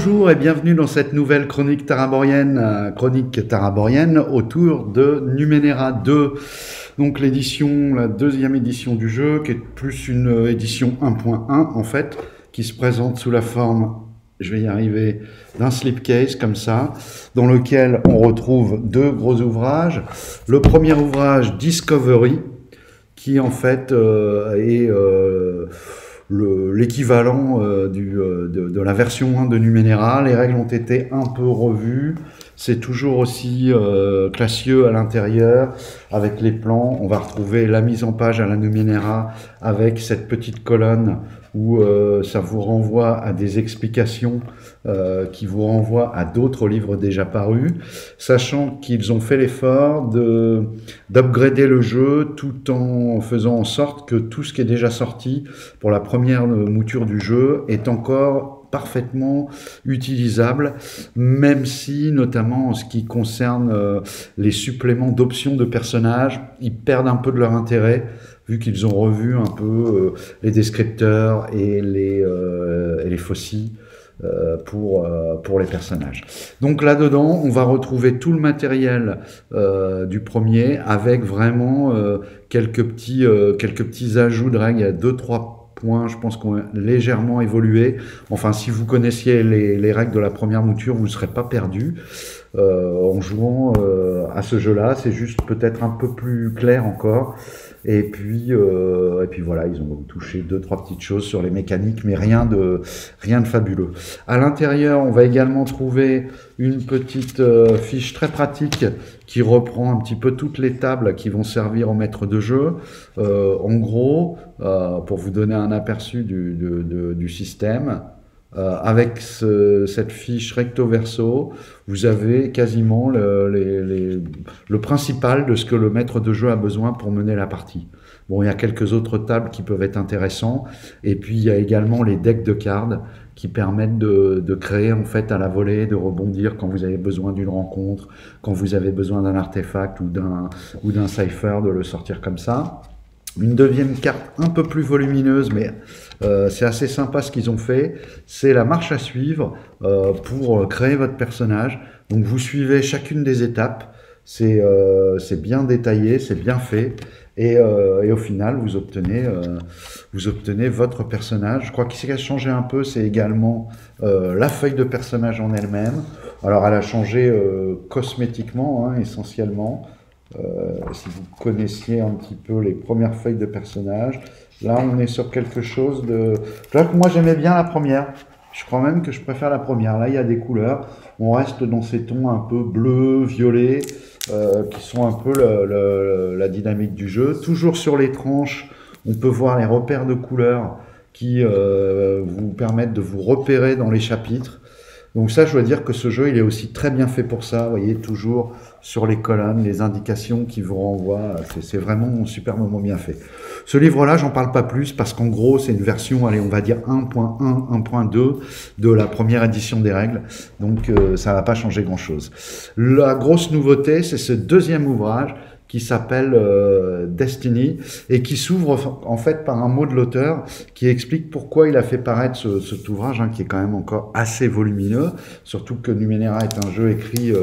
Bonjour et bienvenue dans cette nouvelle chronique taraborienne, autour de Numenera 2. Donc la deuxième édition du jeu, qui est plus une édition 1.1 en fait, qui se présente sous la forme, je vais y arriver, d'un slipcase comme ça, dans lequel on retrouve deux gros ouvrages. Le premier ouvrage, Discovery, qui en fait est l'équivalent de la version 1 de Numenera. Les règles ont été un peu revues. C'est toujours aussi classieux à l'intérieur, avec les plans. On va retrouver la mise en page à la Numenera avec cette petite colonne où ça vous renvoie à des explications qui vous renvoient à d'autres livres déjà parus, sachant qu'ils ont fait l'effort d'upgrader le jeu tout en faisant en sorte que tout ce qui est déjà sorti pour la première mouture du jeu est encore parfaitement utilisable, même si, notamment en ce qui concerne les suppléments d'options de personnages, ils perdent un peu de leur intérêt, vu qu'ils ont revu un peu les descripteurs et les fossiles pour les personnages. Donc là-dedans, on va retrouver tout le matériel du premier, avec vraiment quelques petits ajouts de règles. Il y a 2-3 points, je pense, qu'on a légèrement évolué. Enfin, si vous connaissiez les règles de la première mouture, vous ne serez pas perdu en jouant à ce jeu-là. C'est juste peut-être un peu plus clair encore. Et puis voilà, ils ont touché 2-3 petites choses sur les mécaniques, mais rien de fabuleux. À l'intérieur, on va également trouver une petite fiche très pratique qui reprend un petit peu toutes les tables qui vont servir au maître de jeu. En gros, pour vous donner un aperçu du système, avec cette fiche recto verso, vous avez quasiment le principal de ce que le maître de jeu a besoin pour mener la partie. Bon, il y a quelques autres tables qui peuvent être intéressantes, et puis il y a également les decks de cartes qui permettent de créer en fait à la volée, de rebondir quand vous avez besoin d'une rencontre, quand vous avez besoin d'un artefact ou d'un cipher, de le sortir comme ça. Une deuxième carte un peu plus volumineuse, mais c'est assez sympa ce qu'ils ont fait, c'est la marche à suivre pour créer votre personnage. Donc vous suivez chacune des étapes, c'est bien détaillé, c'est bien fait, et au final vous obtenez votre personnage. Je crois que ce qui a changé un peu, c'est également la feuille de personnage en elle-même. Alors elle a changé cosmétiquement, hein, essentiellement. Si vous connaissiez un petit peu les premières feuilles de personnages, là on est sur quelque chose de... Là, moi j'aimais bien la première, je crois même que je préfère la première. Là il y a des couleurs, on reste dans ces tons un peu bleu, violet, qui sont un peu la dynamique du jeu. Toujours sur les tranches, on peut voir les repères de couleurs qui vous permettent de vous repérer dans les chapitres. Donc ça, je dois dire que ce jeu, il est aussi très bien fait pour ça. Vous voyez, toujours sur les colonnes, les indications qui vous renvoient. C'est vraiment superbement bien fait. Ce livre-là, j'en parle pas plus parce qu'en gros, c'est une version, allez, on va dire 1.1, 1.2 de la première édition des règles. Donc ça va pas changer grand-chose. La grosse nouveauté, c'est ce deuxième ouvrage qui s'appelle Destiny et qui s'ouvre en fait par un mot de l'auteur qui explique pourquoi il a fait paraître cet ouvrage, hein, qui est quand même encore assez volumineux, surtout que Numenera est un jeu écrit,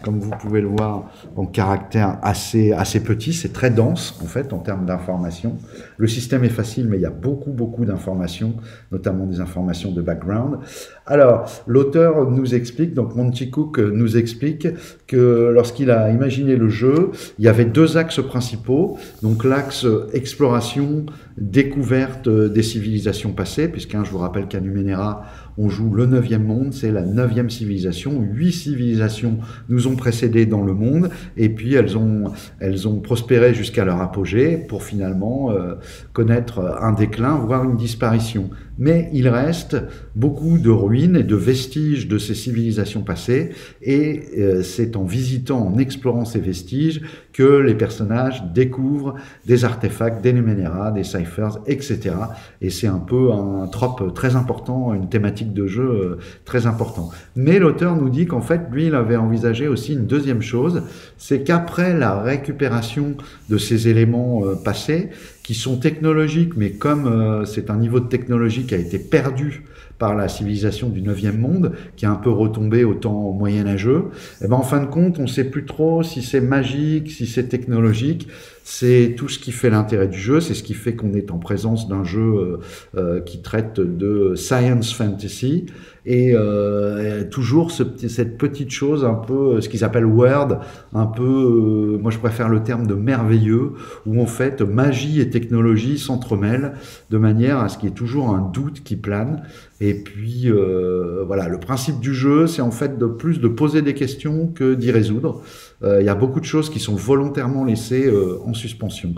comme vous pouvez le voir, en caractère assez petit. C'est très dense en fait en termes d'informations. Le système est facile, mais il y a beaucoup d'informations, notamment des informations de background. Alors, l'auteur nous explique, donc Monty Cook nous explique que lorsqu'il a imaginé le jeu, il y avait deux axes principaux. Donc l'axe exploration, découverte des civilisations passées, puisque je vous rappelle qu'à Numenera, on joue le 9e monde, c'est la 9e civilisation. 8 civilisations nous ont précédés dans le monde, et puis elles ont prospéré jusqu'à leur apogée pour finalement connaître un déclin, voire une disparition. Mais il reste beaucoup de ruines et de vestiges de ces civilisations passées, et c'est en visitant, en explorant ces vestiges que les personnages découvrent des artefacts, des Numenera, des ciphers, etc. Et c'est un peu un trope très important, une thématique de jeu très important. Mais l'auteur nous dit qu'en fait, lui, il avait envisagé aussi une deuxième chose, c'est qu'après la récupération de ces éléments passés, qui sont technologiques, mais comme c'est un niveau de technologie qui a été perdu par la civilisation du 9e monde, qui est un peu retombée au temps moyenâgeux, et ben en fin de compte, on ne sait plus trop si c'est magique, si c'est technologique. C'est tout ce qui fait l'intérêt du jeu, c'est ce qui fait qu'on est en présence d'un jeu qui traite de science fantasy, et toujours cette petite chose un peu, ce qu'ils appellent weird, un peu, moi je préfère le terme de merveilleux, où en fait magie et technologie s'entremêlent de manière à ce qu'il y ait toujours un doute qui plane. Et puis voilà, le principe du jeu, c'est en fait de plus de poser des questions que d'y résoudre. Il y a beaucoup de choses qui sont volontairement laissées en suspension.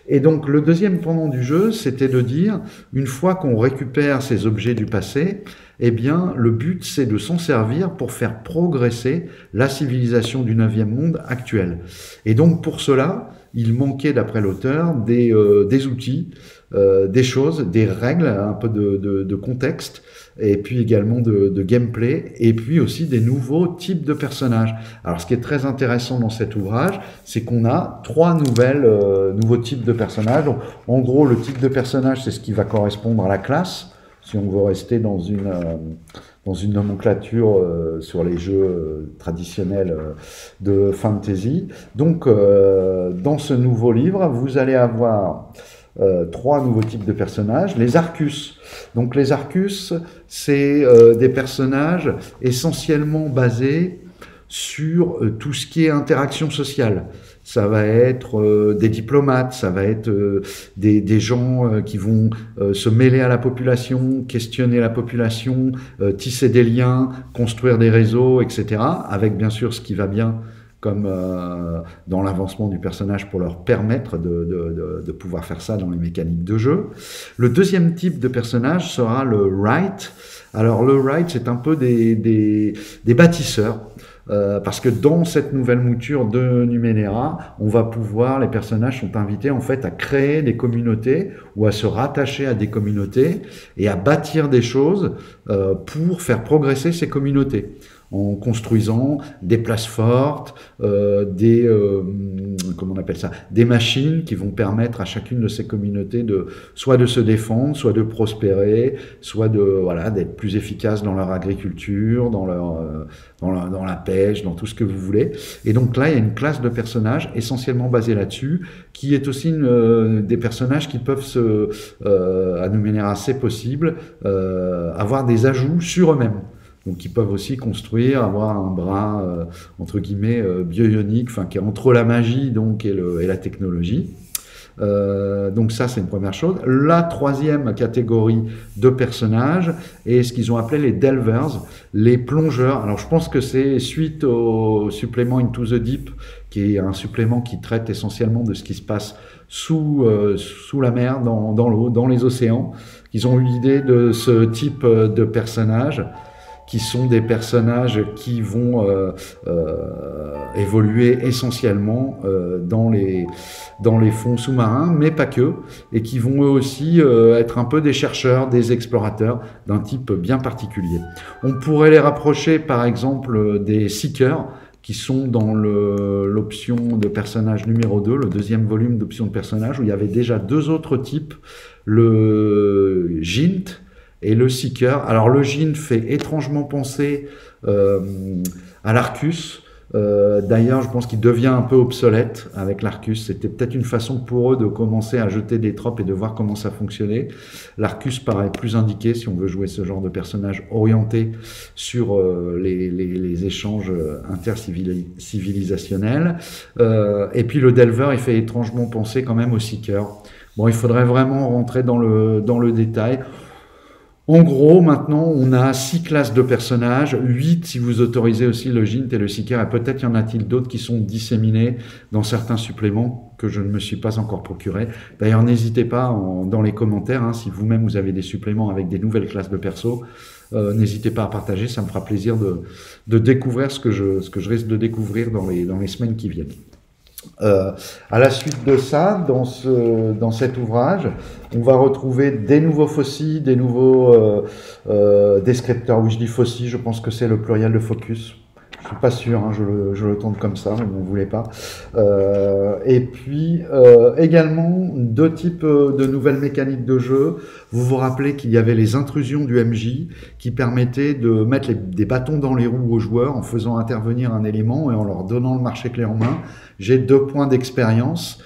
Et donc le deuxième pendant du jeu, c'était de dire, une fois qu'on récupère ces objets du passé, eh bien le but c'est de s'en servir pour faire progresser la civilisation du 9e monde actuelle. Et donc pour cela, il manquait d'après l'auteur des outils, des choses, des règles, un peu de contexte, et puis également de gameplay, et puis aussi des nouveaux types de personnages. Alors ce qui est très intéressant dans cet ouvrage, c'est qu'on a 3 nouveaux types de personnages. Donc, en gros, le type de personnage, c'est ce qui va correspondre à la classe, si on veut rester dans une nomenclature sur les jeux traditionnels de fantasy. Donc, dans ce nouveau livre, vous allez avoir 3 nouveaux types de personnages. Les Arcus. Donc les Arcus, c'est des personnages essentiellement basés sur tout ce qui est interaction sociale. Ça va être des diplomates, ça va être des gens qui vont se mêler à la population, questionner la population, tisser des liens, construire des réseaux, etc. Avec bien sûr ce qui va bien, comme dans l'avancement du personnage pour leur permettre de pouvoir faire ça dans les mécaniques de jeu. Le deuxième type de personnage sera le Wright. Alors le Wright, c'est un peu des bâtisseurs. Parce que dans cette nouvelle mouture de Numenera, on va pouvoir, les personnages sont invités en fait à créer des communautés ou à se rattacher à des communautés et à bâtir des choses pour faire progresser ces communautés, en construisant des places fortes, comment on appelle ça, des machines qui vont permettre à chacune de ces communautés soit de se défendre, soit de prospérer, soit d'être plus efficaces dans leur agriculture, dans la pêche, dans tout ce que vous voulez. Et donc là, il y a une classe de personnages essentiellement basée là-dessus, qui est aussi des personnages qui peuvent à Numenera, c'est possible, avoir des ajouts sur eux-mêmes. Donc ils peuvent aussi construire, avoir un bras entre guillemets bio-ionique, enfin qui est entre la magie donc et la technologie. Donc ça c'est une première chose. La troisième catégorie de personnages est ce qu'ils ont appelé les delvers, les plongeurs. Alors je pense que c'est suite au supplément Into the Deep, qui est un supplément qui traite essentiellement de ce qui se passe sous la mer, dans l'eau, dans les océans, qu'ils ont eu l'idée de ce type de personnages, qui sont des personnages qui vont évoluer essentiellement dans les fonds sous-marins, mais pas que, et qui vont eux aussi être un peu des chercheurs, des explorateurs d'un type bien particulier. On pourrait les rapprocher par exemple des Seekers, qui sont dans l'option de personnage numéro 2, le deuxième volume d'option de personnage, où il y avait déjà 2 autres types, le Jint et le Seeker. Alors le Jinn fait étrangement penser à l'Arcus. D'ailleurs, je pense qu'il devient un peu obsolète avec l'Arcus. C'était peut-être une façon pour eux de commencer à jeter des tropes et de voir comment ça fonctionnait. L'Arcus paraît plus indiqué si on veut jouer ce genre de personnage orienté sur les échanges intercivilisationnels. Et puis le Delver, il fait étrangement penser quand même au Seeker. Bon, il faudrait vraiment rentrer dans le détail. En gros, maintenant, on a 6 classes de personnages, 8 si vous autorisez aussi le Jint et le Seeker, et peut-être y en a-t-il d'autres qui sont disséminés dans certains suppléments que je ne me suis pas encore procuré. D'ailleurs, n'hésitez pas dans les commentaires, si vous-même vous avez des suppléments avec des nouvelles classes de perso, n'hésitez pas à partager, ça me fera plaisir de découvrir ce que je risque de découvrir dans les semaines qui viennent. À la suite de ça, dans cet ouvrage, on va retrouver des nouveaux fossiles, des nouveaux descripteurs. Oui, je dis fossiles, je pense que c'est le pluriel de focus. Je suis pas sûr, hein, je le tente comme ça, mais vous ne voulez pas. Et puis également deux types de nouvelles mécaniques de jeu. Vous vous rappelez qu'il y avait les intrusions du MJ qui permettaient de mettre des bâtons dans les roues aux joueurs en faisant intervenir un élément et en leur donnant le marché clé en main. J'ai 2 points d'expérience.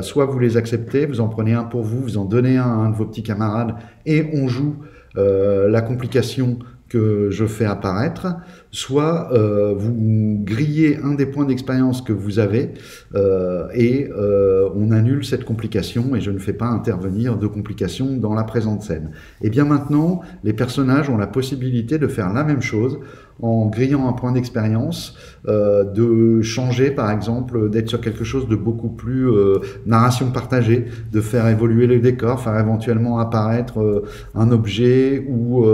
Soit vous les acceptez, vous en prenez un pour vous, vous en donnez un à un de vos petits camarades et on joue la complication que je fais apparaître, soit vous grillez un des points d'expérience que vous avez et on annule cette complication et je ne fais pas intervenir de complication dans la présente scène. Et bien maintenant, les personnages ont la possibilité de faire la même chose en grillant un point d'expérience, de changer par exemple, d'être sur quelque chose de beaucoup plus narration partagée, de faire évoluer le décor, faire éventuellement apparaître un objet ou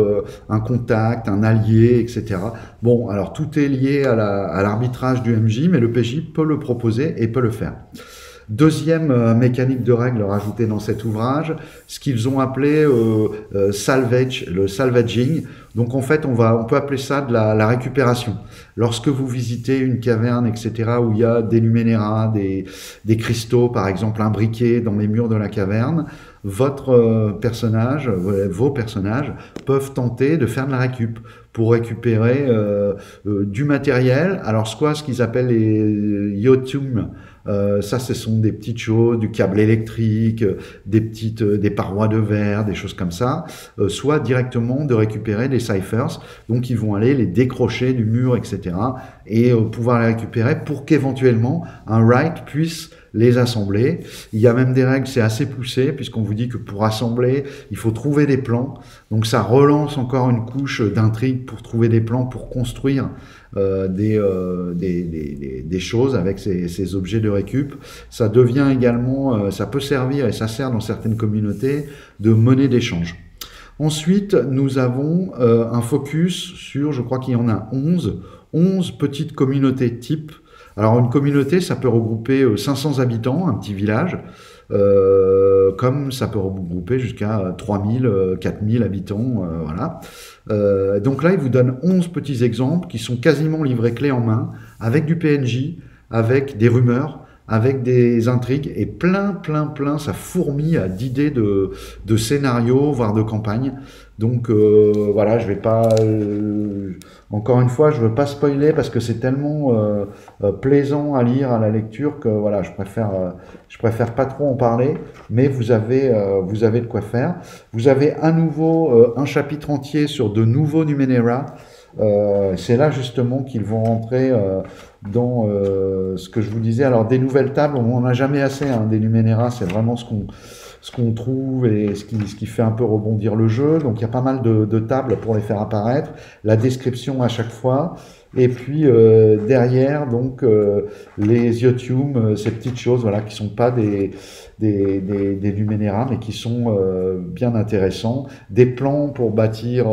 un contact, un allié, etc. Bon, alors tout est lié à l'arbitrage du MJ, mais le PJ peut le proposer et peut le faire. Deuxième mécanique de règle rajoutée dans cet ouvrage, ce qu'ils ont appelé salvage, le salvaging. Donc en fait, on peut appeler ça de la récupération. Lorsque vous visitez une caverne, etc., où il y a des numénéras, des cristaux, par exemple imbriqués dans les murs de la caverne, votre personnage, vos personnages peuvent tenter de faire de la récup pour récupérer du matériel. Alors soit ce qu'ils appellent les yotum, ça ce sont des petites choses, du câble électrique, des parois de verre, des choses comme ça, soit directement de récupérer des ciphers, donc ils vont aller les décrocher du mur, etc., et pouvoir les récupérer pour qu'éventuellement un write puisse les assembler. Il y a même des règles, c'est assez poussé, puisqu'on vous dit que pour assembler, il faut trouver des plans. Donc ça relance encore une couche d'intrigue pour trouver des plans, pour construire des choses avec ces objets de récup. Ça devient également, ça peut servir, et ça sert dans certaines communautés, de monnaie d'échange. Ensuite, nous avons un focus sur, je crois qu'il y en a 11 petites communautés types. Alors une communauté, ça peut regrouper 500 habitants, un petit village, comme ça peut regrouper jusqu'à 3000, 4000 habitants, voilà. Donc là, il vous donne 11 petits exemples qui sont quasiment livrés clé en main, avec du PNJ, avec des rumeurs, avec des intrigues et plein, ça fourmille d'idées de scénarios, voire de campagnes. Donc voilà, je vais pas, encore une fois, je veux pas spoiler parce que c'est tellement plaisant à lire à la lecture que voilà, je préfère pas trop en parler, mais vous avez de quoi faire. Vous avez à nouveau un chapitre entier sur de nouveaux Numenera. C'est là justement qu'ils vont rentrer dans ce que je vous disais. Alors des nouvelles tables, on n'en a jamais assez, hein, des Numenera, c'est vraiment ce qu'on trouve et ce qui fait un peu rebondir le jeu. Donc il y a pas mal de tables pour les faire apparaître, la description à chaque fois, et puis derrière donc les yotum, ces petites choses voilà qui sont pas des Numenera mais qui sont bien intéressants, des plans pour bâtir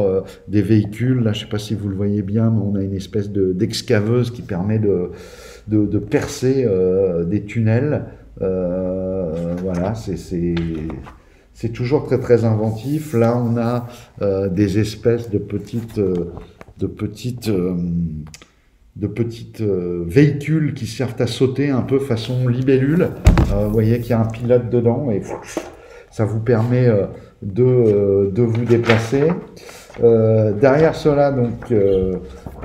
des véhicules. Là je sais pas si vous le voyez bien, mais on a une espèce d'excaveuse qui permet de percer des tunnels. Voilà, c'est toujours très inventif. Là, on a des espèces de petites véhicules qui servent à sauter un peu façon libellule. Vous voyez qu'il y a un pilote dedans et ça vous permet de vous déplacer. Derrière cela, donc,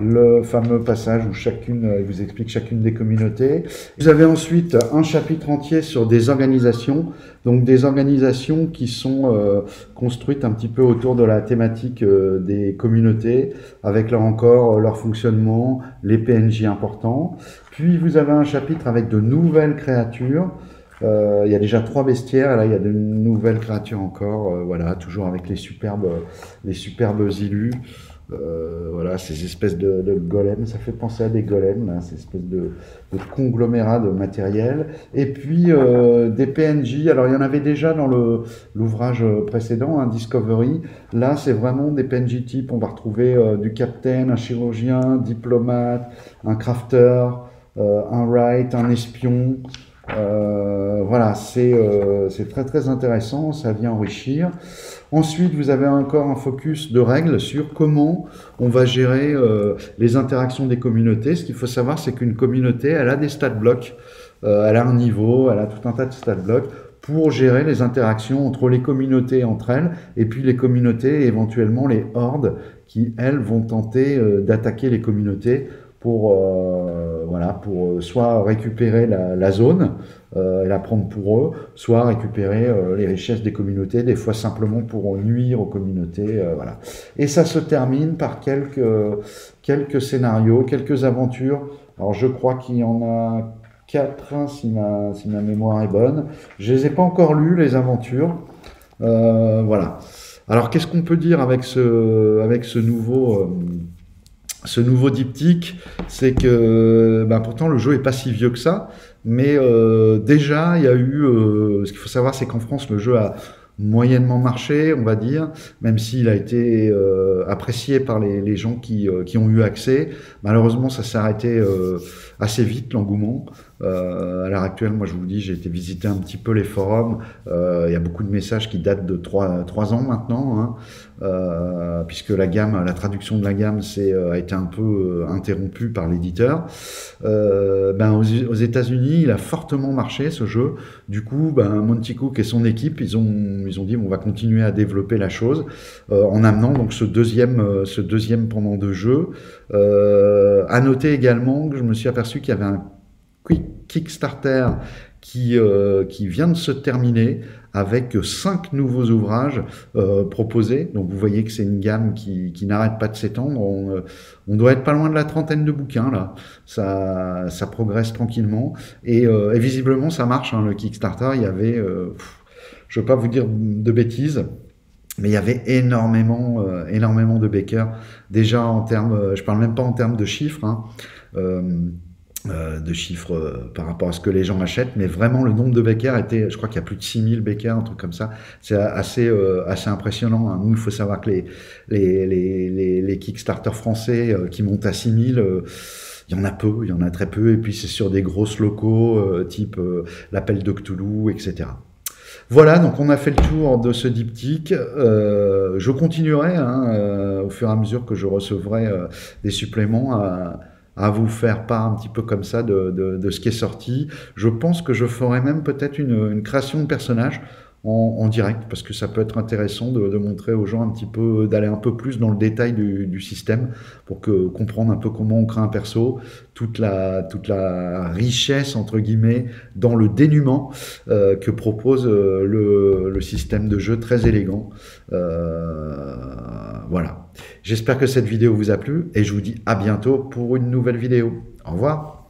le fameux passage où il vous explique chacune des communautés. Vous avez ensuite un chapitre entier sur des organisations, donc des organisations qui sont construites un petit peu autour de la thématique des communautés, avec là encore leur fonctionnement, les PNJ importants. Puis vous avez un chapitre avec de nouvelles créatures. Il y a déjà 3 bestiaires, et là il y a de nouvelles créatures encore, voilà, toujours avec les superbes illus, voilà, ces espèces de golems, ça fait penser à des golems, là, ces espèces de conglomérats de matériel, et puis des PNJ. Alors il y en avait déjà dans l'ouvrage précédent, un Discovery. Là c'est vraiment des PNJ type, on va retrouver du capitaine, un chirurgien, diplomate, un crafter, un wright, un espion. voilà, c'est très très intéressant, ça vient enrichir. Ensuite, vous avez encore un focus de règles sur comment on va gérer les interactions des communautés. Ce qu'il faut savoir, c'est qu'une communauté, elle a des stat blocks, elle a un niveau, elle a tout un tas de stat blocks pour gérer les interactions entre les communautés entre elles, et puis les communautés, et éventuellement les hordes, qui, elles, vont tenter d'attaquer les communautés pour, voilà, pour soit récupérer la zone et la prendre pour eux, soit récupérer les richesses des communautés, des fois simplement pour nuire aux communautés. Voilà. Et ça se termine par quelques scénarios, quelques aventures. Alors je crois qu'il y en a 4, hein, si ma mémoire est bonne. Je les ai pas encore lus, les aventures. Voilà. Alors qu'est-ce qu'on peut dire avec ce nouveau diptyque? C'est que pourtant le jeu est pas si vieux que ça, mais déjà il y a eu, ce qu'il faut savoir, c'est qu'en France le jeu a moyennement marché, on va dire, même s'il a été apprécié par les gens qui ont eu accès. Malheureusement, ça s'est arrêté assez vite, l'engouement. À l'heure actuelle, moi je vous dis, j'ai été visiter un petit peu les forums. Il y a beaucoup de messages qui datent de 3 ans maintenant, hein, puisque la traduction de la gamme a été un peu interrompue par l'éditeur. Aux États-Unis, il a fortement marché ce jeu. Du coup, Monty Cook et son équipe, ils ont dit on va continuer à développer la chose en amenant donc ce deuxième pendant de jeu. À noter également que je me suis aperçu qu'il y avait un Kickstarter qui vient de se terminer avec 5 nouveaux ouvrages proposés. Donc vous voyez que c'est une gamme qui n'arrête pas de s'étendre. On doit être pas loin de la 30aine de bouquins là. Ça progresse tranquillement et visiblement ça marche, hein, le Kickstarter. Il y avait, je ne veux pas vous dire de bêtises, mais il y avait énormément de déjà en termes, je parle même pas en termes de chiffres, hein, par rapport à ce que les gens achètent, mais vraiment le nombre de backers était, je crois qu'il y a plus de 6000 backers, un truc comme ça. C'est assez impressionnant, hein. Nous, il faut savoir que les Kickstarter français qui montent à 6000, il y en a peu, il y en a très peu, et puis c'est sur des grosses locaux, type l'appel de Cthulhu, etc. Voilà, donc on a fait le tour de ce diptyque. Je continuerai, hein, au fur et à mesure que je recevrai des suppléments à vous faire part un petit peu comme ça de ce qui est sorti. Je pense que je ferai même peut-être une création de personnage en direct, parce que ça peut être intéressant de montrer aux gens un petit peu, d'aller un peu plus dans le détail du système, pour comprendre un peu comment on crée un perso, toute la richesse, entre guillemets, dans le dénuement que propose le système de jeu très élégant. Voilà. J'espère que cette vidéo vous a plu et je vous dis à bientôt pour une nouvelle vidéo. Au revoir.